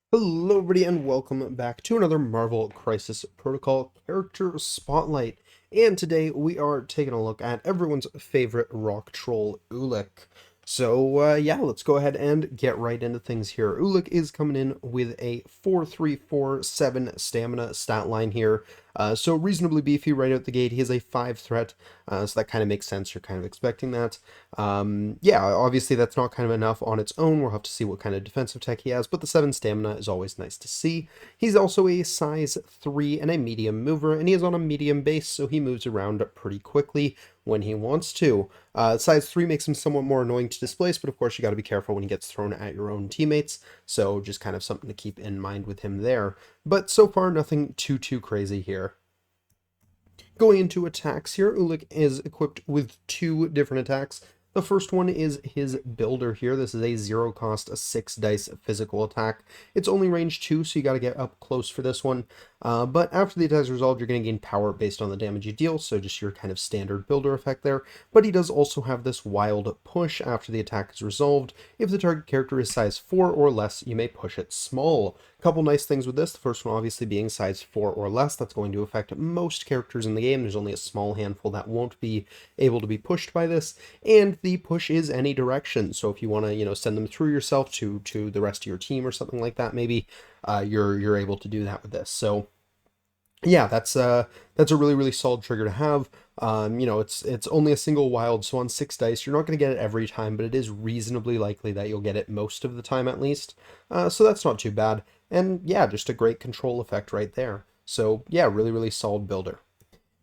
Hello everybody and welcome back to another Marvel Crisis Protocol character spotlight. And today we are taking a look at everyone's favorite rock troll, Ulik. So yeah, let's go ahead and get right into things here. Ulik is coming in with a 4-3-4-7 stamina stat line here. So reasonably beefy right out the gate. He is a 5 threat, so that kind of makes sense. You're kind of expecting that. Yeah, obviously that's not kind of enough on its own. We'll have to see what kind of defensive tech he has, but the 7 stamina is always nice to see. He's also a size 3 and a medium mover, and he is on a medium base, so he moves around pretty quickly when he wants to. Size 3 makes him somewhat more annoying to displace, but of course you got to be careful when he gets thrown at your own teammates, so just kind of something to keep in mind with him there. But so far, nothing too crazy here. Going into attacks here, Ulik is equipped with two different attacks. The first one is his builder here. This is a 0 cost, a 6 dice physical attack. It's only range 2, so you got to get up close for this one. But after the attack is resolved, you're going to gain power based on the damage you deal, so just your kind of standard builder effect there. But he does also have this wild push after the attack is resolved. If the target character is size 4 or less, you may push it small. Couple nice things with this. The first one obviously being size 4 or less. That's going to affect most characters in the game. There's only a small handful that won't be able to be pushed by this. And the push is any direction. So if you want to, send them through yourself to the rest of your team or something like that, maybe you're able to do that with this. So yeah, that's a really solid trigger to have. It's only a single wild, so on 6 dice, you're not going to get it every time, but it is reasonably likely that you'll get it most of the time at least. So that's not too bad. And yeah, just a great control effect right there. So yeah, really solid builder.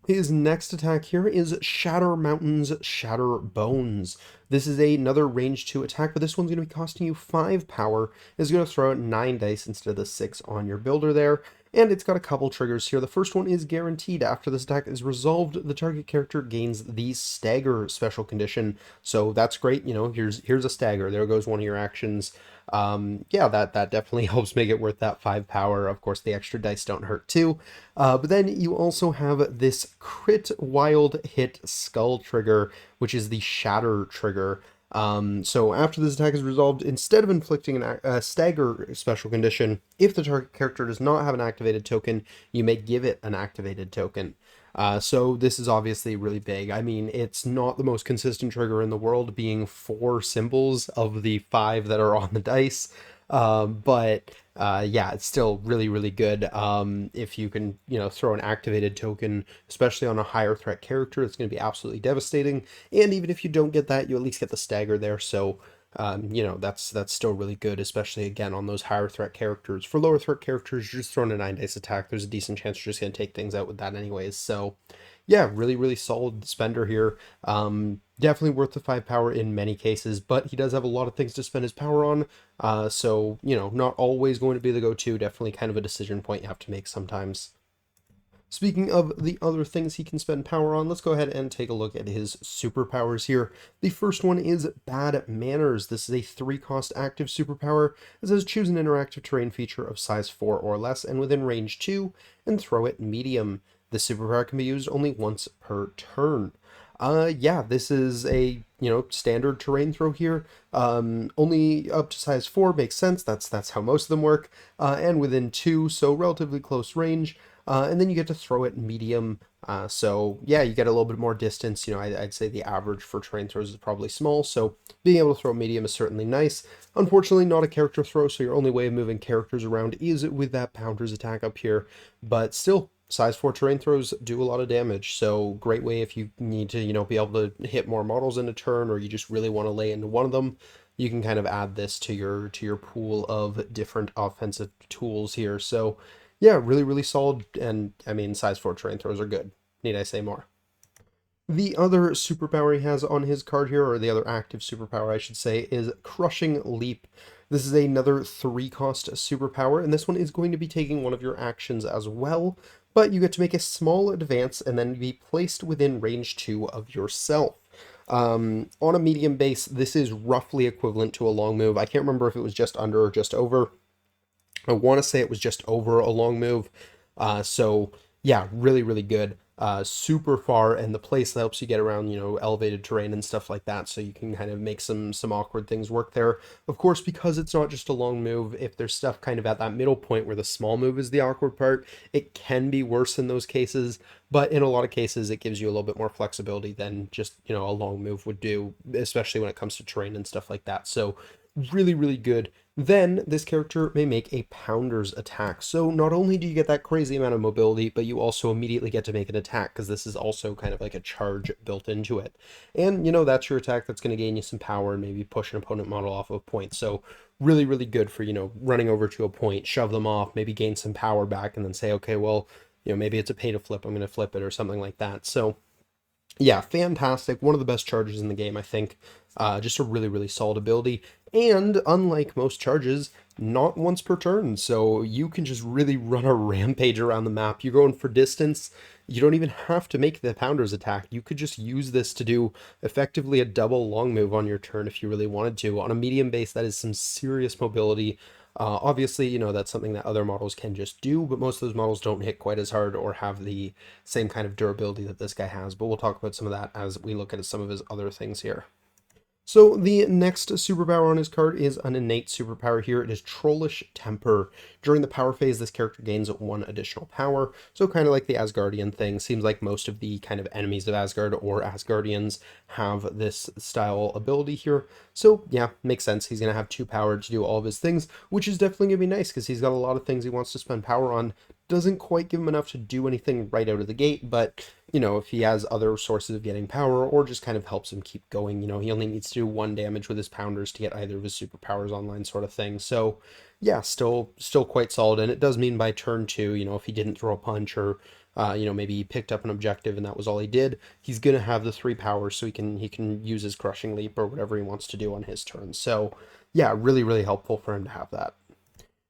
His next attack here is Shatter Mountains, Shatter Bones. This is another range 2 attack, but this one's going to be costing you 5 power. It's going to throw out 9 dice instead of the 6 on your builder there. And it's got a couple triggers here. The first one is guaranteed. After this attack is resolved, the target character gains the Stagger special condition. So that's great. Here's a stagger. There goes one of your actions. Yeah, that definitely helps make it worth that 5 power. Of course, the extra dice don't hurt too. But then you also have this crit wild hit skull trigger, which is the shatter trigger. So after this attack is resolved, instead of inflicting a stagger special condition, if the target character does not have an activated token, you may give it an activated token. So this is obviously really big. I mean, it's not the most consistent trigger in the world, being 4 symbols of the 5 that are on the dice. But yeah, it's still really good. If you can, throw an activated token, especially on a higher threat character, it's going to be absolutely devastating. And even if you don't get that, you at least get the stagger there. So, that's still really good, especially again on those higher threat characters. For lower threat characters, you're just throwing a 9 dice attack. There's a decent chance you're just going to take things out with that anyways. So, yeah, really solid spender here. Definitely worth the 5 power in many cases, but he does have a lot of things to spend his power on. So, not always going to be the go-to. Definitely kind of a decision point you have to make sometimes. Speaking of the other things he can spend power on, let's go ahead and take a look at his superpowers here. The first one is Bad Manners. This is a 3-cost active superpower. It says choose an interactive terrain feature of size 4 or less and within range 2, and throw it medium. This superpower can be used only once per turn. Yeah, this is a, standard terrain throw here. Only up to size 4 makes sense. That's how most of them work. And within 2, so relatively close range. And then you get to throw it medium. So yeah, you get a little bit more distance. I'd say the average for terrain throws is probably small. So being able to throw medium is certainly nice. Unfortunately, not a character throw, so your only way of moving characters around is with that Pounder's attack up here. But still, size 4 terrain throws do a lot of damage, so great way if you need to, be able to hit more models in a turn, or you just really want to lay into one of them. You can kind of add this to your pool of different offensive tools here. So yeah, really solid, and I mean, size 4 terrain throws are good. Need I say more? The other superpower he has on his card here, or the other active superpower I should say, is Crushing Leap. This is another 3-cost superpower, and this one is going to be taking one of your actions as well, but you get to make a small advance and then be placed within range 2 of yourself. On a medium base, this is roughly equivalent to a long move. I can't remember if it was just under or just over. I want to say it was just over a long move. So yeah, really good. super far, and the place that helps you get around, elevated terrain and stuff like that, so you can kind of make some awkward things work there. Of course, because it's not just a long move, if there's stuff kind of at that middle point where the small move is the awkward part, it can be worse in those cases, but in a lot of cases, it gives you a little bit more flexibility than just, a long move would do, especially when it comes to terrain and stuff like that. So really, really good. Then this character may make a Pounder's attack. So not only do you get that crazy amount of mobility, but you also immediately get to make an attack, because this is also kind of like a charge built into it. And, that's your attack that's going to gain you some power and maybe push an opponent model off of a point. So really, really good for, running over to a point, shove them off, maybe gain some power back, and then say, okay, well, maybe it's a pay to flip, I'm going to flip it or something like that. So yeah, fantastic. One of the best charges in the game, I think. Just a really, really solid ability. And unlike most charges, not once per turn. So you can just really run a rampage around the map. You're going for distance. You don't even have to make the Pounder's attack. You could just use this to do effectively a double long move on your turn if you really wanted to. On a medium base, that is some serious mobility. Obviously, that's something that other models can just do, but most of those models don't hit quite as hard or have the same kind of durability that this guy has. But we'll talk about some of that as we look at some of his other things here. So the next superpower on his card is an innate superpower here. It is Trollish Temper. During the power phase, this character gains 1 additional power. So kind of like the Asgardian thing. Seems like most of the kind of enemies of Asgard or Asgardians have this style ability here. So yeah, makes sense. He's going to have 2 power to do all of his things, which is definitely going to be nice because he's got a lot of things he wants to spend power on. Doesn't quite give him enough to do anything right out of the gate, but if he has other sources of getting power or just kind of helps him keep going, he only needs to do 1 damage with his Pounders to get either of his superpowers online, sort of thing. So yeah, still quite solid. And it does mean by turn 2, if he didn't throw a punch or maybe he picked up an objective and that was all he did, he's gonna have the 3 powers, so he can use his Crushing Leap or whatever he wants to do on his turn. So yeah, really, really helpful for him to have that.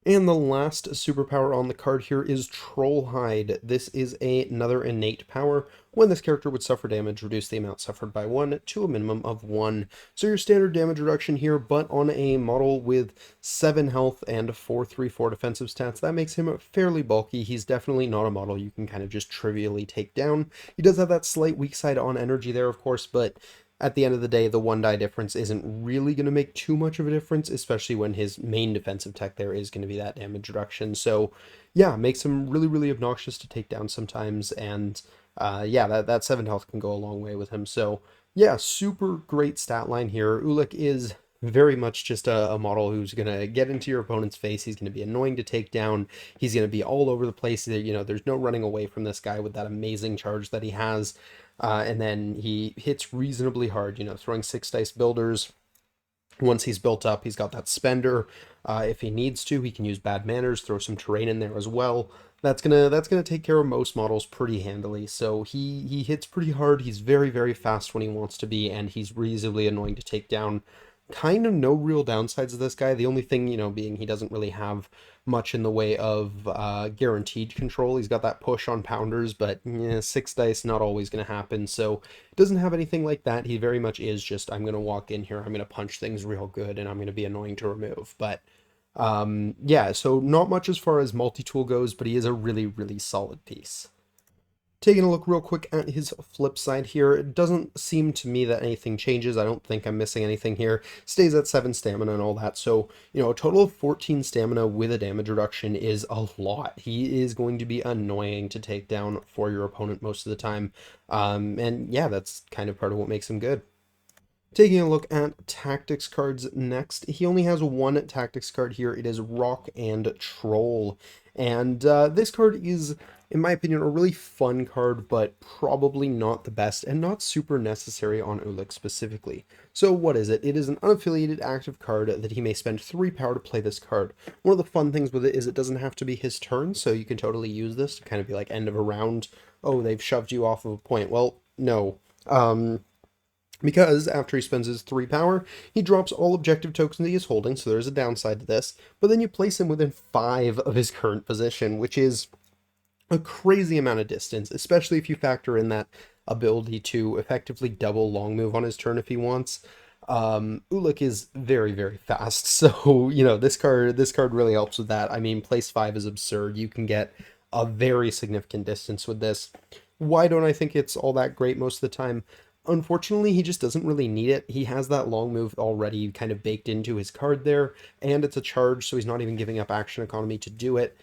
And the last superpower on the card here is Troll Hide. This is another innate power. When this character would suffer damage, reduce the amount suffered by 1 to a minimum of 1. So your standard damage reduction here, but on a model with 7 health and 4/3/4 defensive stats, that makes him fairly bulky. He's definitely not a model you can kind of just trivially take down. He does have that slight weak side on energy there, of course, but at the end of the day, the 1 die difference isn't really going to make too much of a difference, especially when his main defensive tech there is going to be that damage reduction. So yeah, makes him really, really obnoxious to take down sometimes, and yeah, that 7 health can go a long way with him. So yeah, super great stat line here. Ulik is very much just a model who's going to get into your opponent's face. He's going to be annoying to take down. He's going to be all over the place. There's no running away from this guy with that amazing charge that he has. And then he hits reasonably hard, throwing 6 dice builders. Once he's built up, he's got that spender. If he needs to, he can use bad manners, throw some terrain in there as well. That's gonna take care of most models pretty handily. So he hits pretty hard. He's very, very fast when he wants to be, and he's reasonably annoying to take down. Kind of no real downsides of this guy. The only thing, being he doesn't really have much in the way of guaranteed control. He's got that push on Pounders, but 6 dice, not always going to happen. So it doesn't have anything like that. He very much is just, I'm going to walk in here, I'm going to punch things real good, and I'm going to be annoying to remove. But yeah, so not much as far as multi-tool goes, but he is a really, really solid piece. Taking a look real quick at his flip side here, it doesn't seem to me that anything changes. I don't think I'm missing anything here. Stays at 7 stamina and all that. So, a total of 14 stamina with a damage reduction is a lot. He is going to be annoying to take down for your opponent most of the time. And yeah, that's kind of part of what makes him good. Taking a look at tactics cards next, he only has 1 tactics card here. It is Rock and Troll. And this card is, in my opinion, a really fun card, but probably not the best and not super necessary on Ulik specifically. So what is it? It is an unaffiliated active card that he may spend 3 power to play this card. One of the fun things with it is it doesn't have to be his turn, so you can totally use this to kind of be like end of a round. Oh, they've shoved you off of a point. Well, no. Because after he spends his 3 power, he drops all objective tokens he is holding, so there's a downside to this, but then you place him within 5 of his current position, which is a crazy amount of distance, especially if you factor in that ability to effectively double long move on his turn if he wants. Ulik is very, very fast, so, this card really helps with that. I mean, place 5 is absurd. You can get a very significant distance with this. Why don't I think it's all that great most of the time? Unfortunately, he just doesn't really need it. He has that long move already kind of baked into his card there, and it's a charge, so he's not even giving up action economy to do it.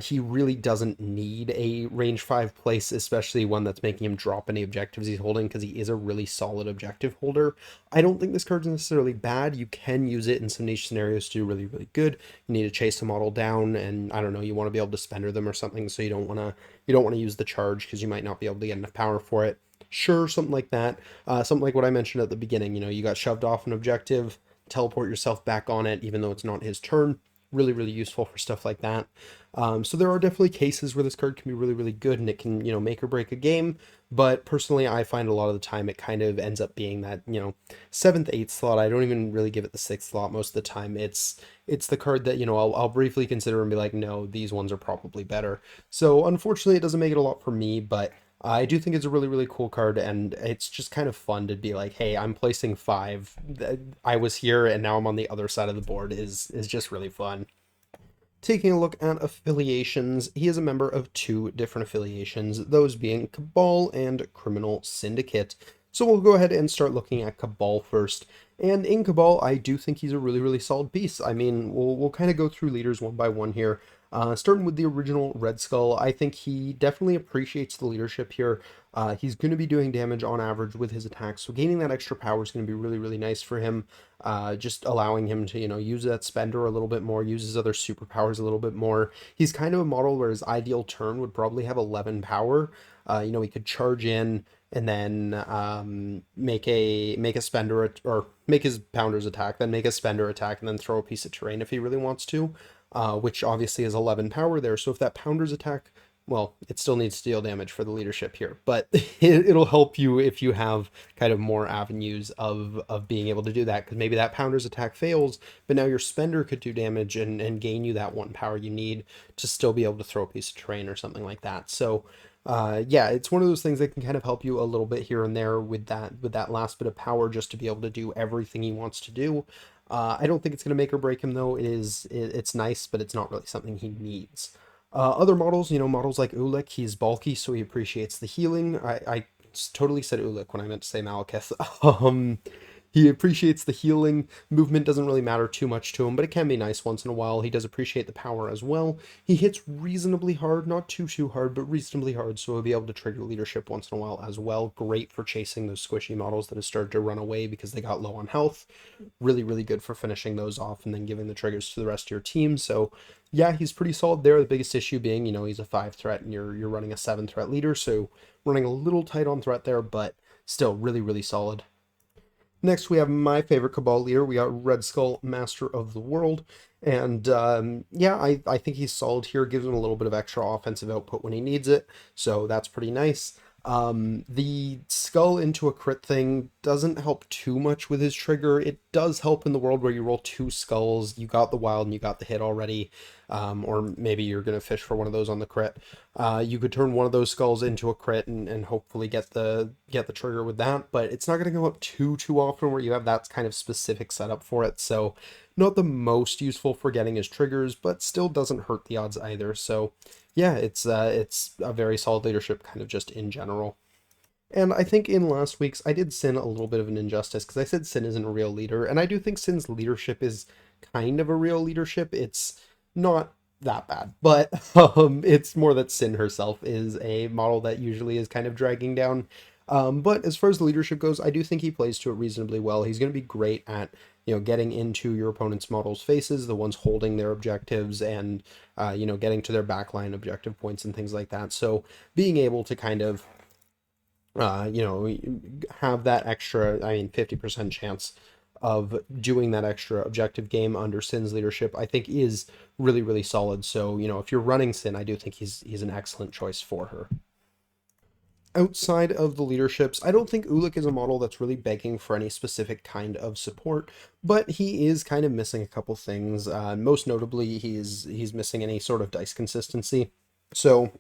He really doesn't need a range 5 place, especially one that's making him drop any objectives he's holding, because he is a really solid objective holder. I don't think this card's necessarily bad. You can use it in some niche scenarios to do really, really good. You need to chase a model down, and I don't know, you want to be able to spender them or something, so you don't want to use the charge because you might not be able to get enough power for it. Sure, something like that. Something like what I mentioned at the beginning. You got shoved off an objective, teleport yourself back on it, even though it's not his turn. Really, really useful for stuff like that. So there are definitely cases where this card can be really, really good and it can, make or break a game. But personally, I find a lot of the time it kind of ends up being that, seventh, eighth slot. I don't even really give it the sixth slot most of the time. It's the card that, I'll briefly consider and be like, no, these ones are probably better. So unfortunately, it doesn't make it a lot for me, but I do think it's a really, really cool card, and it's just kind of fun to be like, hey, I'm placing 5. I was here, and now I'm on the other side of the board is just really fun. Taking a look at affiliations, he is a member of 2 different affiliations, those being Cabal and Criminal Syndicate. So we'll go ahead and start looking at Cabal first. And in Cabal, I do think he's a really, really solid piece. I mean, we'll kind of go through leaders one by one here. Starting with the original Red Skull, I think he definitely appreciates the leadership here. He's going to be doing damage on average with his attacks, so gaining that extra power is going to be really, really nice for him. Just allowing him to, use that spender a little bit more, use his other superpowers a little bit more. He's kind of a model where his ideal turn would probably have 11 power. He could charge in and then make a spender or make his pounders attack, then make a spender attack, and then throw a piece of terrain if he really wants to. Which obviously is 11 power there. So if that pounders attack, well, it still needs to deal damage for the leadership here, but it'll help you if you have kind of more avenues of being able to do that, because maybe that pounders attack fails, but now your spender could do damage and gain you that 1 power you need to still be able to throw a piece of terrain or something like that. So yeah, it's one of those things that can kind of help you a little bit here and there with that last bit of power just to be able to do everything he wants to do. I don't think it's going to make or break him though. It's nice, but it's not really something he needs. Other models, models like Ulik, he's bulky, so he appreciates the healing. I totally said Ulik when I meant to say Malekith. He appreciates the healing. Movement doesn't really matter too much to him, but it can be nice once in a while. He does appreciate the power as well. He hits reasonably hard, not too hard, but reasonably hard, so he'll be able to trigger leadership once in a while as well. Great for chasing those squishy models that have started to run away because they got low on health. Really, really good for finishing those off and then giving the triggers to the rest of your team. So yeah, he's pretty solid there. The biggest issue being, he's a 5 threat and you're running a 7 threat leader, so running a little tight on threat there, but still really, really solid. Next, we have my favorite Cabal leader. We got Red Skull, Master of the World. And yeah, I think he's solid here. Gives him a little bit of extra offensive output when he needs it. So that's pretty nice. The skull into a crit thing doesn't help too much with his trigger. It does help in the world where you roll 2 skulls. You got the wild and you got the hit already. Or maybe you're going to fish for one of those on the crit. You could turn one of those skulls into a crit and hopefully get the trigger with that, but it's not going to go up too often where you have that kind of specific setup for it. So not the most useful for getting his triggers, but still doesn't hurt the odds either. So yeah, it's a very solid leadership kind of just in general. And I think in last week's, I did Sin a little bit of an injustice because I said Sin isn't a real leader, and I do think Sin's leadership is kind of a real leadership. It's not that bad, but it's more that Sin herself is a model that usually is kind of dragging down. But as far as the leadership goes, I do think he plays to it reasonably well. He's going to be great at, getting into your opponent's models' faces, the ones holding their objectives, and, getting to their backline objective points and things like that. So being able to kind of, have that extra, 50% chance of doing that extra objective game under Sin's leadership, I think is really, really solid. So, if you're running Sin, I do think he's an excellent choice for her. Outside of the leaderships, I don't think Ulik is a model that's really begging for any specific kind of support, but he is kind of missing a couple things. Most notably, he's missing any sort of dice consistency. So,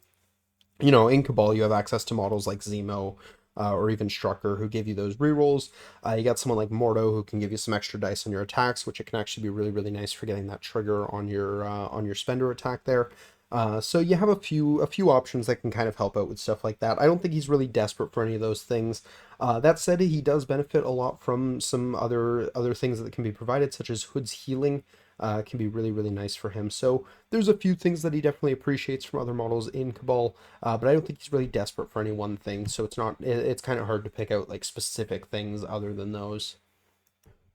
in Cabal, you have access to models like Zemo, or even Strucker, who give you those rerolls. You got someone like Mordo, who can give you some extra dice on your attacks, which it can actually be really, really nice for getting that trigger on your spender attack there. So you have a few options that can kind of help out with stuff like that. I don't think he's really desperate for any of those things. That said, he does benefit a lot from some other things that can be provided, such as Hood's healing. Can be really nice for him. So there's a few things that he definitely appreciates from other models in Cabal, but I don't think he's really desperate for any one thing. So it's kind of hard to pick out like specific things other than those.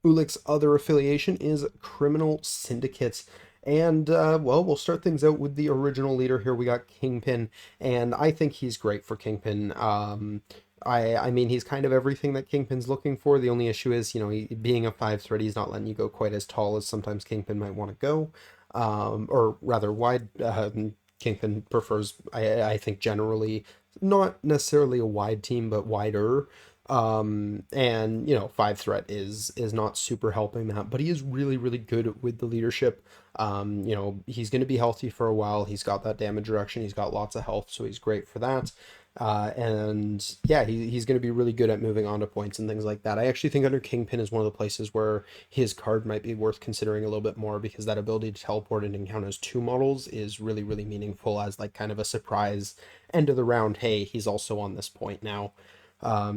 Ulik's other affiliation is Criminal Syndicates. And, well, we'll start things out with the original leader here. We got Kingpin, and I think he's great for Kingpin. I mean, he's kind of everything that Kingpin's looking for. The only issue is, being a 5 threat, he's not letting you go quite as tall as sometimes Kingpin might want to go. Or rather, wide. Kingpin prefers, I think, generally, not necessarily a wide team, but wider. And 5 threat is not super helping that, but he is really good with the leadership. He's going to be healthy for a while. He's got that damage reduction. He's got lots of health, so he's great for that. And yeah, he's going to be really good at moving on to points and things like that. I actually think under Kingpin is one of the places where his card might be worth considering a little bit more, because that ability to teleport and encounter as two models is really meaningful as like kind of a surprise end of the round. Hey, he's also on this point now.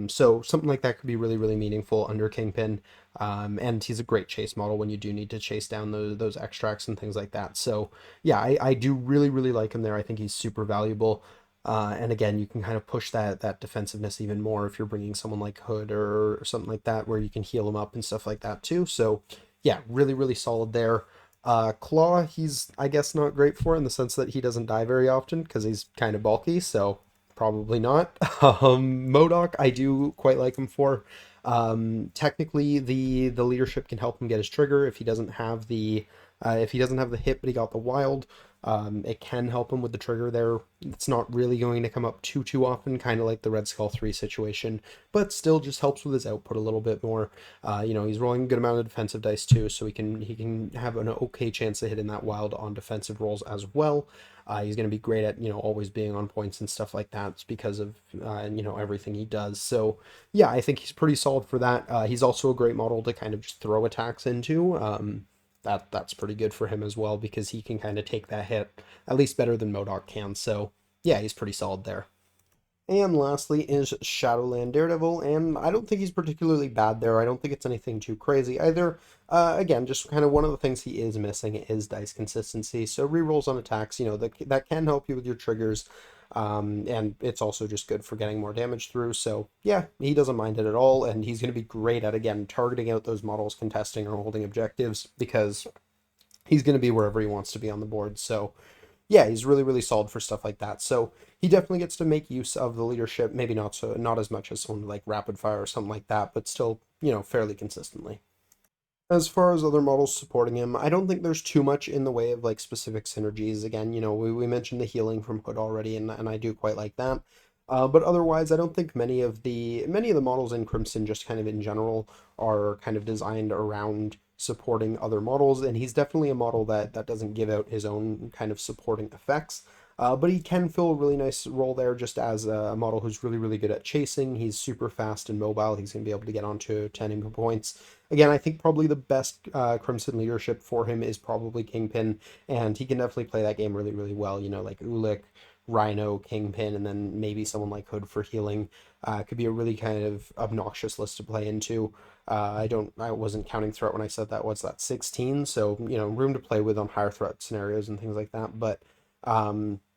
So something like that could be really meaningful under Kingpin. And he's a great chase model when you do need to chase down those extracts and things like that. So yeah, I do really like him there. I think he's super valuable. And again, you can kind of push that defensiveness even more if you're bringing someone like Hood or something like that, where you can heal him up and stuff like that too. So yeah, really solid there. Claw, he's, I guess, not great for in the sense that he doesn't die very often because he's kind of bulky, so probably not. Modoc, I do quite like him for. Technically, the leadership can help him get his trigger if he doesn't have the hit, but he got the wild. It can help him with the trigger there. It's not really going to come up too often, kind of like the Red Skull 3 situation, but still just helps with his output a little bit more. He's rolling a good amount of defensive dice too, so he can have an okay chance of hitting that wild on defensive rolls as well. He's going to be great at, always being on points and stuff like that. It's because of, everything he does. So yeah, I think he's pretty solid for that. He's also a great model to kind of just throw attacks into. That's pretty good for him as well, because he can kind of take that hit at least better than Modoc can. So yeah, he's pretty solid there. And lastly is Shadowland Daredevil, and I don't think he's particularly bad there. I don't think it's anything too crazy either. Again, just kind of one of the things he is missing is dice consistency. So rerolls on attacks, that can help you with your triggers. And it's also just good for getting more damage through. So yeah, he doesn't mind it at all, and he's going to be great at, again, targeting out those models contesting or holding objectives, because he's going to be wherever he wants to be on the board. So yeah, he's really solid for stuff like that. So he definitely gets to make use of the leadership, maybe not as much as someone like Rapid Fire or something like that, but still, fairly consistently. As far as other models supporting him, I don't think there's too much in the way of like specific synergies. Again, we mentioned the healing from Hood already, and I do quite like that. But otherwise, I don't think many of the models in Crimson, just kind of in general, are kind of designed around supporting other models, and he's definitely a model that doesn't give out his own kind of supporting effects. But he can fill a really nice role there, just as a model who's really good at chasing. He's super fast and mobile. He's going to be able to get onto 10 enemy points. Again, I think probably the best Crimson leadership for him is probably Kingpin, and he can definitely play that game really well. Like Ulik, Rhino, Kingpin, and then maybe someone like Hood for healing. Could be a really kind of obnoxious list to play into. I wasn't counting threat when I said that. What's that, 16? So, room to play with on higher threat scenarios and things like that. But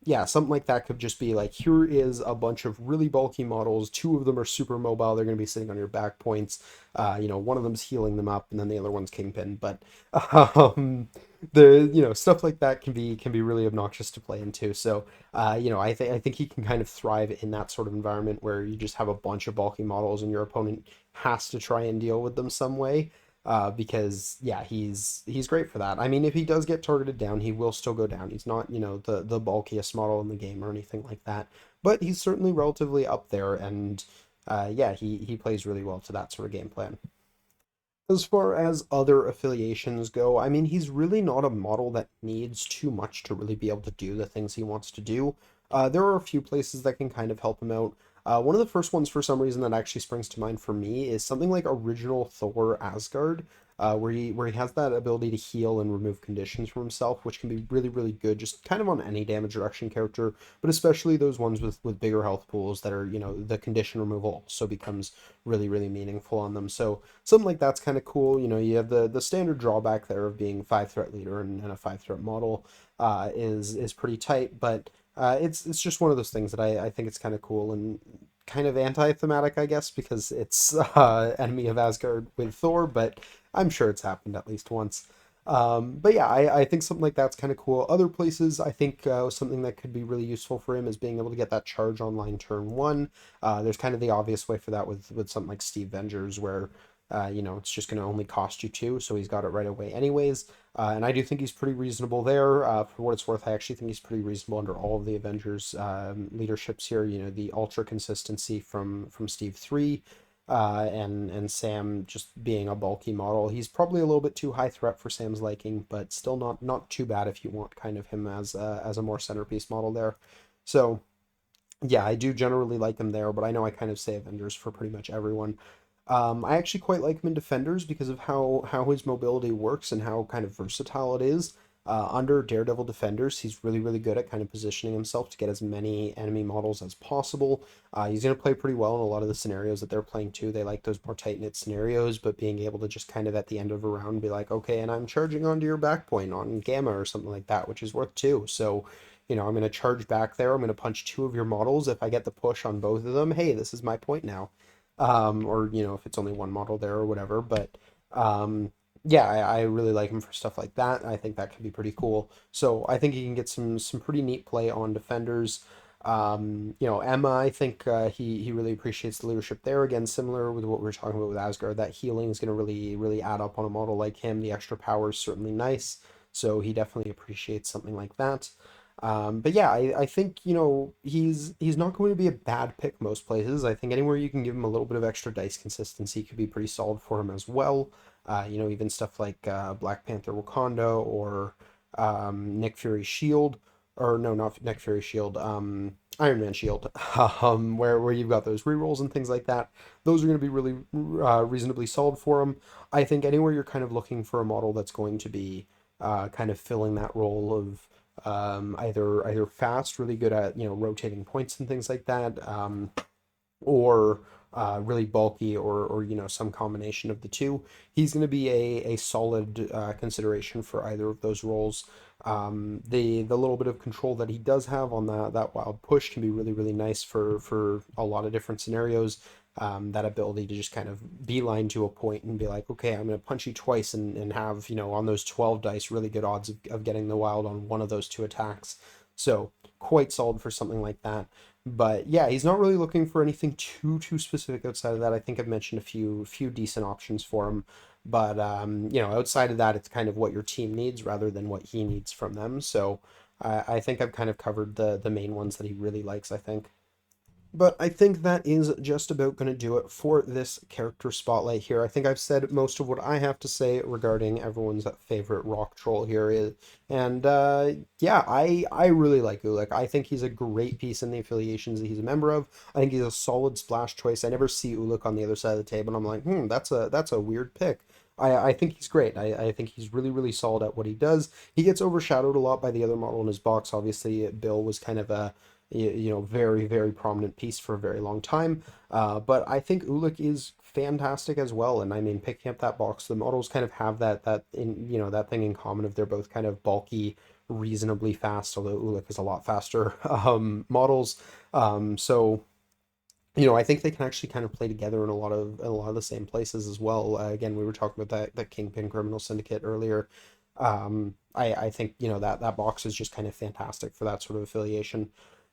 yeah, something like that could just be like, here is a bunch of really bulky models. Two of them are super mobile. They're going to be sitting on your back points. One of them's healing them up, and then the other one's Kingpin. But stuff like that can be really obnoxious to play into. So I think he can kind of thrive in that sort of environment where you just have a bunch of bulky models and your opponent has to try and deal with them some way. Because yeah, he's great for that. I mean, if he does get targeted down, he will still go down. He's not, the bulkiest model in the game or anything like that, but he's certainly relatively up there, and yeah, he plays really well to that sort of game plan. As far as other affiliations go, I mean, he's really not a model that needs too much to really be able to do the things he wants to do. There are a few places that can kind of help him out. One of the first ones, for some reason, that actually springs to mind for me is something like original Thor Asgard. where he has that ability to heal and remove conditions from himself, which can be really, really good, just kind of on any damage reduction character, but especially those ones with bigger health pools that are, the condition removal also becomes really, really meaningful on them. So something like that's kind of cool. You have the standard drawback there of being 5 threat leader and a 5 threat model is pretty tight, but it's just one of those things that I think it's kind of cool and kind of anti-thematic, I guess, because it's enemy of Asgard with Thor, but I'm sure it's happened at least once. But yeah, I think something like that's kind of cool. Other places, I think something that could be really useful for him is being able to get that charge online turn one. There's kind of the obvious way for that with something like Steve Avengers, where it's just going to only cost you two, so he's got it right away anyways. And I do think he's pretty reasonable there. For what it's worth, I actually think he's pretty reasonable under all of the Avengers leaderships here. The ultra consistency from Steve 3, and Sam just being a bulky model. He's probably a little bit too high threat for Sam's liking, but still not too bad if you want kind of him as a more centerpiece model there. So yeah, I do generally like him there, but I know I kind of say Avengers for pretty much everyone. I actually quite like him in Defenders because of how his mobility works and how kind of versatile it is. Under Daredevil Defenders, he's really, really good at kind of positioning himself to get as many enemy models as possible. He's going to play pretty well in a lot of the scenarios that they're playing too. They like those more tight-knit scenarios, but being able to just kind of at the end of a round be like, okay, and I'm charging onto your back point on Gamma or something like that, which is worth two. So, I'm going to charge back there. I'm going to punch two of your models. If I get the push on both of them, hey, this is my point now. Or if it's only one model there or whatever. But yeah, I really like him for stuff like that. I think that can be pretty cool. So I think he can get some pretty neat play on defenders. Emma, I think he really appreciates the leadership there. Again, similar with what we were talking about with Asgard, that healing is going to really, really add up on a model like him. The extra power is certainly nice, so he definitely appreciates something like that. But yeah, I think he's not going to be a bad pick most places. I think anywhere you can give him a little bit of extra dice consistency could be pretty solid for him as well. Even stuff like Black Panther Wakanda or Nick Fury Shield, or no, not Nick Fury Shield, Iron Man Shield, where you've got those rerolls and things like that. Those are going to be really reasonably solid for him. I think anywhere you're kind of looking for a model that's going to be kind of filling that role of either fast, really good at rotating points and things like that, or really bulky, or some combination of the two. He's going to be a solid consideration for either of those roles. The little bit of control that he does have on that wild push can be really, really nice for a lot of different scenarios. That ability to just kind of beeline to a point and be like, okay, I'm going to punch you twice and have, on those 12 dice, really good odds of getting the wild on one of those two attacks. So quite solid for something like that. But yeah, he's not really looking for anything too specific outside of that. I think I've mentioned a few decent options for him. But outside of that, it's kind of what your team needs rather than what he needs from them. So I think I've kind of covered the main ones that he really likes, I think. But I think that is just about going to do it for this character spotlight here. I think I've said most of what I have to say regarding everyone's favorite rock troll here is, and yeah, I really like Ulik. I think he's a great piece in the affiliations that he's a member of. I think he's a solid splash choice. I never see Ulik on the other side of the table, and I'm like, that's a weird pick. I think he's great. I think he's really, really solid at what he does. He gets overshadowed a lot by the other model in his box. Obviously, Bill was kind of a very, very prominent piece for a very long time. But I think Ulik is fantastic as well. And I mean, picking up that box, the models kind of have that thing in common of they're both kind of bulky, reasonably fast, although Ulik is a lot faster models. So I think they can actually kind of play together in a lot of the same places as well. Again, we were talking about that Kingpin Criminal Syndicate earlier. I think that box is just kind of fantastic for that sort of affiliation.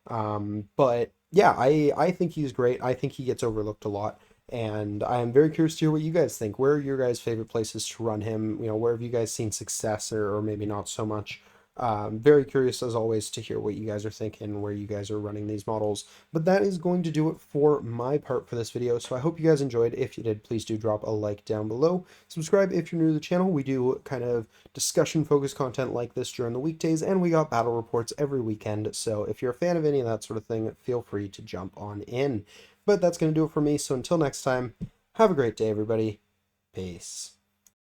But yeah, I think he's great. I think he gets overlooked a lot. And I'm very curious to hear what you guys think. Where are your guys' favorite places to run him? Where have you guys seen success or maybe not so much? Very curious as always to hear what you guys are thinking, where you guys are running these models. But that is going to do it for my part for this video. So I hope you guys enjoyed. If you did, please do drop a like down below. Subscribe if you're new to the channel. We do kind of discussion focused content like this during the weekdays, and we got battle reports every weekend. So if you're a fan of any of that sort of thing, feel free to jump on in. But that's going to do it for me. So until next time, have a great day, everybody. Peace.